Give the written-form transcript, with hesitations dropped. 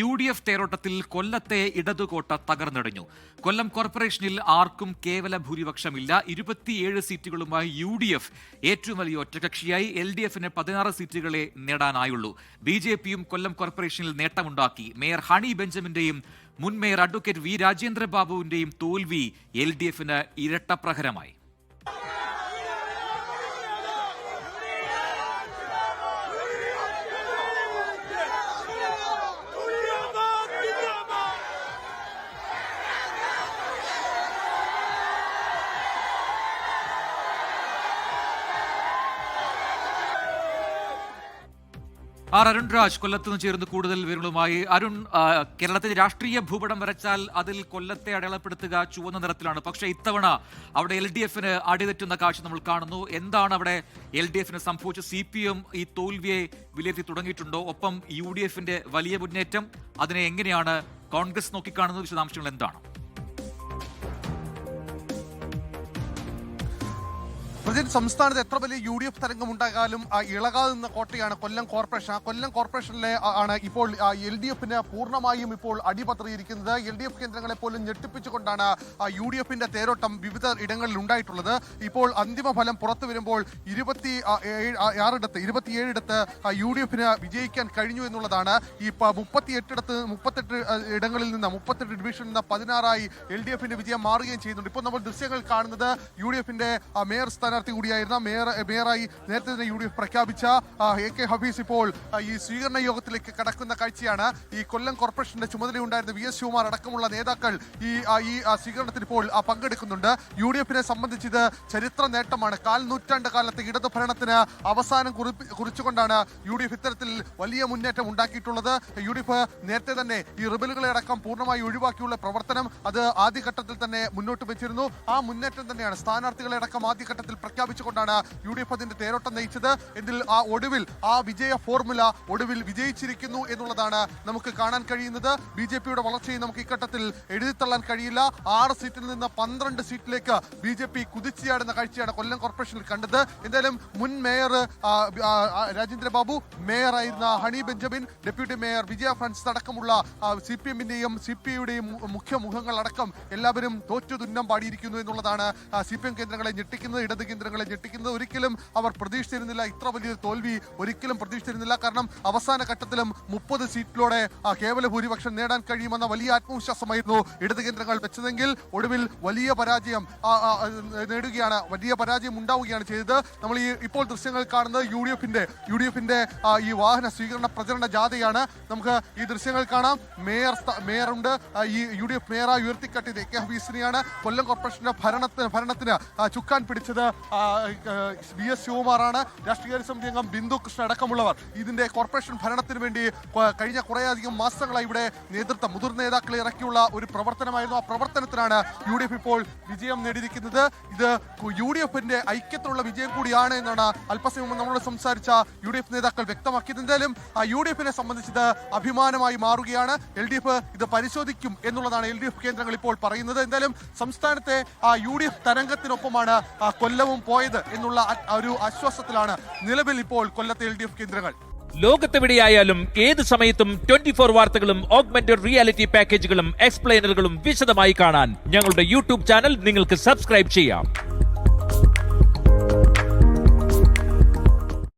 UDF തേരോട്ടത്തിൽ കൊല്ലത്തെ ഇടതുകോട്ട തകർന്നടിഞ്ഞു. കൊല്ലം കോർപ്പറേഷനിൽ ആർക്കും കേവല ഭൂരിപക്ഷമില്ല. 27 സീറ്റുകളുമായി UDF ഏറ്റവും വലിയ ഒറ്റകക്ഷിയായി. LDFന് 16 സീറ്റുകളെ നേടാനായുള്ളൂ. BJPയും കൊല്ലം കോർപ്പറേഷനിൽ നേട്ടമുണ്ടാക്കി. മേയർ ഹണി ബെഞ്ചമിന്റെയും മുൻ മേയർ അഡ്വക്കേറ്റ് വി രാജേന്ദ്രബാബുവിന്റെയും തോൽവി LDFന് ഇരട്ടപ്രഹരമായി. അരുൺ രാജ് കൊല്ലത്ത് നിന്ന് ചേർന്ന് കൂടുതൽ വിവരങ്ങളുമായി. അരുൺ, കേരളത്തിലെ രാഷ്ട്രീയ ഭൂപടം വരച്ചാൽ അതിൽ കൊല്ലത്തെ അടയാളപ്പെടുത്തുക ചുവന്ന നിറത്തിലാണ്. പക്ഷേ ഇത്തവണ അവിടെ LDFന് അടിതെറ്റുന്ന കാഴ്ച നമ്മൾ കാണുന്നു. എന്താണ് അവിടെ LDFന് സംഭവിച്ചത്? CPM ഈ തോൽവിയെ വിലയിരുത്തി തുടങ്ങിയിട്ടുണ്ടോ? ഒപ്പം UDFന്റെ വലിയ മുന്നേറ്റം, അതിനെ എങ്ങനെയാണ് കോൺഗ്രസ് നോക്കിക്കാണുന്നത്? വിശദാംശങ്ങൾ എന്താണ്? സംസ്ഥാനത്ത് എത്ര വലിയ UDF തരംഗം ഉണ്ടാകാനും ഇളകാതെ നിന്ന കോട്ടയാണ് കൊല്ലം കോർപ്പറേഷൻ. ആ കൊല്ലം കോർപ്പറേഷനിലെ ആണ് ഇപ്പോൾ LDFന് പൂർണ്ണമായും ഇപ്പോൾ അടിപത്രിയിരിക്കുന്നത്. LDF കേന്ദ്രങ്ങളെ പോലും ഞെട്ടിപ്പിച്ചുകൊണ്ടാണ് UDFന്റെ തേരോട്ടം വിവിധ ഇടങ്ങളിൽ ഉണ്ടായിട്ടുള്ളത്. ഇപ്പോൾ അന്തിമ ഫലം പുറത്തു വരുമ്പോൾ 27 UDFന് വിജയിക്കാൻ കഴിഞ്ഞു എന്നുള്ളതാണ്. ഈ 38 ഇടങ്ങളിൽ നിന്ന് 38 ഡിവിഷനിൽ നിന്ന് 16ആയി LDFന്റെ വിജയം മാറുകയും ചെയ്യുന്നുണ്ട്. ഇപ്പോൾ നമ്മൾ ദൃശ്യങ്ങൾ കാണുന്നത് UDFന്റെ മേയർ സ്ഥാനാർത്ഥി കൂടിയായിരുന്ന മേയറായി നേരത്തെ തന്നെ UDF പ്രഖ്യാപിച്ച AK ഹഫീസ് ഇപ്പോൾ ഈ സ്വീകരണ യോഗത്തിലേക്ക് കടക്കുന്ന കാഴ്ചയാണ്. ഈ കൊല്ലം കോർപ്പറേഷന്റെ ചുമതലയുണ്ടായിരുന്ന VS ശിവകുമാർ അടക്കമുള്ള നേതാക്കൾ ഈ സ്വീകരണത്തിൽ ഇപ്പോൾ പങ്കെടുക്കുന്നുണ്ട്. UDFനെ സംബന്ധിച്ച് ഇത് ചരിത്ര നേട്ടമാണ്. 4 നൂറ്റാണ്ട് കാലത്തെ ഇടതു ഭരണത്തിന് അവസാനം കുറിച്ചുകൊണ്ടാണ് UDF ഇത്തരത്തിൽ വലിയ മുന്നേറ്റം ഉണ്ടാക്കിയിട്ടുള്ളത്. UDF നേരത്തെ തന്നെ ഈ റിബലുകളെ അടക്കം പൂർണ്ണമായി ഒഴിവാക്കിയുള്ള പ്രവർത്തനം അത് ആദ്യഘട്ടത്തിൽ തന്നെ മുന്നോട്ട് വെച്ചിരുന്നു. ആ മുന്നേറ്റം തന്നെയാണ് സ്ഥാനാർത്ഥികളെ അടക്കം ആദ്യഘട്ടത്തിൽ പ്രഖ്യാപിച്ചുകൊണ്ടാണ് UDF അതിന്റെ തേരോട്ടം നയിച്ചത്. ഇതിൽ ഒടുവിൽ വിജയ ഫോർമുല ഒടുവിൽ വിജയിച്ചിരിക്കുന്നു എന്നുള്ളതാണ് നമുക്ക് കാണാൻ കഴിയുന്നത്. BJPയുടെ വളർച്ചയും നമുക്ക് ഇക്കട്ടത്തിൽ എഴുതിത്തള്ളാൻ കഴിയില്ല. 6 സീറ്റിൽ നിന്ന് 12 സീറ്റിലേക്ക് BJP കുതിച്ചുചാടുന്ന കാഴ്ചയാണ് കൊല്ലം കോർപ്പറേഷനിൽ കണ്ടത്. എന്തായാലും മുൻ മേയർ രാജേന്ദ്രബാബു, മേയറായിരുന്ന ഹണി ബെഞ്ചമിൻ, ഡെപ്യൂട്ടി മേയർ വിജയ ഫ്രാൻസിസ് അടക്കമുള്ള CPMന്റെയും CPIയുടെയും മുഖ്യമുഖങ്ങൾ അടക്കം എല്ലാവരും തോറ്റു തുന്നം പാടിയിരിക്കുന്നു എന്നുള്ളതാണ് CPM കേന്ദ്രങ്ങളെ ഞെട്ടിക്കുന്നത്, ഇടത് കേന്ദ്രങ്ങളെ ഞെട്ടിക്കുന്നത്. ഒരിക്കലും അവർ പ്രതീക്ഷിച്ചിരുന്നില്ല, ഇത്ര വലിയ തോൽവി ഒരിക്കലും പ്രതീക്ഷിച്ചിരുന്നില്ല. കാരണം അവസാന ഘട്ടത്തിലും 30 സീറ്റിലൂടെ കേവല ഭൂരിപക്ഷം നേടാൻ കഴിയുമെന്ന വലിയ ആത്മവിശ്വാസമായിരുന്നു ഇടത് കേന്ദ്രങ്ങൾ വെച്ചതെങ്കിൽ ഒടുവിൽ വലിയ പരാജയം നേടുകയാണ്, വലിയ പരാജയം ഉണ്ടാവുകയാണ് ചെയ്തത്. നമ്മൾ ഇപ്പോൾ ദൃശ്യങ്ങൾ കാണുന്നത് UDFന്റെ ഈ വാഹന സ്വീകരണ പ്രചരണ ജാഥയാണ്. നമുക്ക് ഈ ദൃശ്യങ്ങൾ കാണാം. മേയറുണ്ട്. ഈ UDF മേയറായി ഉയർത്തിക്കാട്ടിയത് AK ഹഫീസിനെയാണ്. കൊല്ലം കോർപ്പറേഷന്റെ ഭരണത്തിന് ചുക്കാൻ പിടിച്ചത് VS ശിവകുമാറാണ്. രാഷ്ട്രീയ സമിതി അംഗം ബിന്ദു കൃഷ്ണ അടക്കമുള്ളവർ ഇതിന്റെ കോർപ്പറേഷൻ ഭരണത്തിന് വേണ്ടി കഴിഞ്ഞ കുറേയധികം മാസങ്ങളായി ഇവിടെ മുതിർന്ന നേതാക്കളെ ഇറക്കിയുള്ള ഒരു പ്രവർത്തനമായിരുന്നു. ആ പ്രവർത്തനത്തിനാണ് UDF ഇപ്പോൾ വിജയം നേടിയിരിക്കുന്നത്. ഇത് UDFന്റെ ഐക്യത്തിലുള്ള വിജയം കൂടിയാണ് എന്നാണ് അല്പസമയം മുമ്പ് നമ്മളോട് സംസാരിച്ച UDF നേതാക്കൾ വ്യക്തമാക്കിയത്. എന്തായാലും UDFനെ സംബന്ധിച്ചത് അഭിമാനമായി മാറുകയാണ്. LDF ഇത് പരിശോധിക്കും എന്നുള്ളതാണ് LDF കേന്ദ്രങ്ങൾ ഇപ്പോൾ പറയുന്നത്. എന്തായാലും സംസ്ഥാനത്തെ UDF തരംഗത്തിനൊപ്പമാണ് കൊല്ലവും പോയത് എന്നുള്ള ഒരു ആശ്വാസത്തിലാണ് നിലവിൽ ഇപ്പോൾ കൊല്ലത്തെ LDF കേന്ദ്രങ്ങൾ. ലോകത്തെവിടെയായാലും ഏത് സമയത്തും 24 വാർത്തകളും ഓഗ്മെന്റഡ് റിയാലിറ്റി പാക്കേജുകളും എക്സ്പ്ലെയിനറുകളും വിശദമായി കാണാൻ ഞങ്ങളുടെ YouTube ചാനൽ നിങ്ങൾക്ക് സബ്സ്ക്രൈബ് ചെയ്യാം.